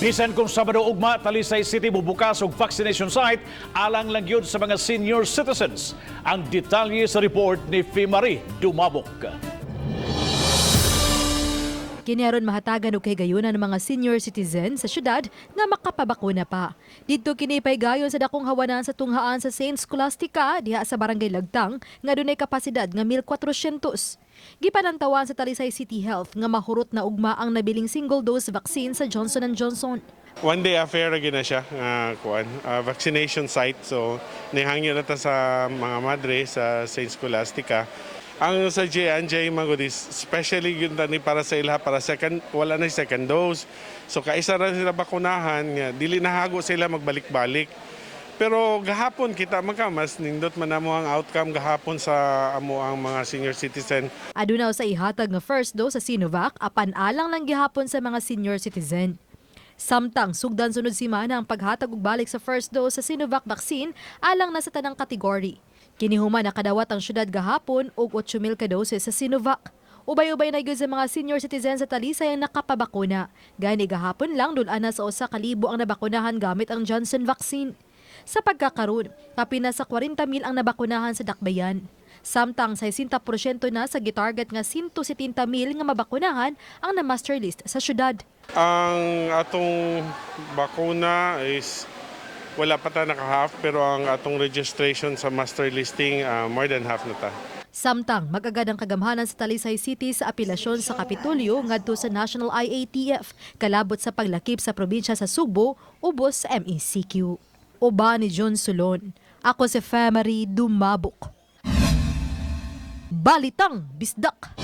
Bisan kung Sabado ugma, Talisay City bubukas og vaccination site alang lang yun sa mga senior citizens. Ang detalye sa report ni Fimari Dumabok. Kiniaron mahatagan og kay gayunan ng mga senior citizen sa syudad nga makapabakuna pa. Didto kini pay gayon sa dakong hawanan sa tunghaan sa Saint Scholastica diha sa Barangay Lagtang nga dunay kapasidad nga 1,400. Gipanantawan sa Talisay City Health nga mahurot na ugma ang nabiling single-dose vaccine sa Johnson & Johnson. One day affair na siya, vaccination site. So, nihangyo na ta sa mga madre sa Saint Scholastica. Ang sa J&J Magodis, especially yun ni para sa ilha, para wala na second dose. So, kaisa na sila bakunahan, nga, dili nahago sila magbalik-balik. Pero gahapon kita mas nindot man namo ang outcome gahapon sa amo ang mga senior citizen. Aduna sa ihatag nga first dose sa Sinovac apan alang lang gihapon sa mga senior citizen. Samtang sugdan sunod semana ang paghatag og balik sa first dose sa Sinovac vaccine alang na sa tanang kategory. Kinihuman nakadawat ang syudad gahapon og 8,000 ka doses sa Sinovac. Ubay-ubay na gyud sa mga senior citizen sa Talisay ang nakapabakuna. Gani gahapon lang dul-ana sa 1,000 ang nabakunahan gamit ang Johnson vaccine. Sa pagkakaroon, kapina sa 40,000 ang nabakunahan sa Dakbayan. Samtang 60% na sa gitarget nga 170,000 nga mabakunahan ang na-master list sa syudad. Ang atong bakuna is wala pa ta naka-half pero ang atong registration sa master listing more than half na ta. Samtang mag-agad ang kagamhanan sa Talisay City sa apelasyon sa Kapitolyo ngadto sa National IATF kalabot sa paglakip sa probinsya sa Subo ubos sa MECQ. Uba ni John Solon. Ako si Fimari Dumabok. Balitang Bisdak.